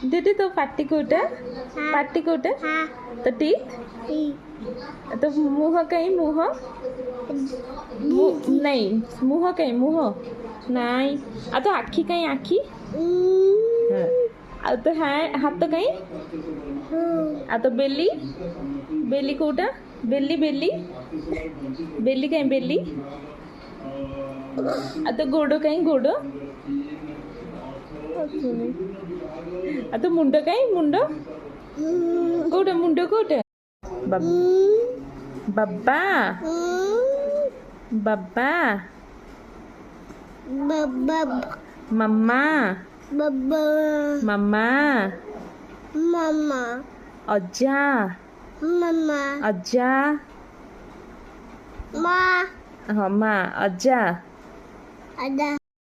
दीदी तो पाटी कोटा हाँ। पाटी कोटा हाँ। तो टीथ तो मुँह कहीं मुँह नहीं मुँह कहीं मुँह नहीं आ तो आखी कहीं आखी हाँ आ तो हाथ कहीं आ तो बेली बेली कोटा बेली बेली बेली कहीं बेली आ तो गोड़ो कहीं गोड़ो आ तो मुंडो कहीं मुंडो कोटा मुंडो कोटा बब्बा बब्बा मम्मा मम्मा अज्जा अज्जा हाँ माँ अज्जा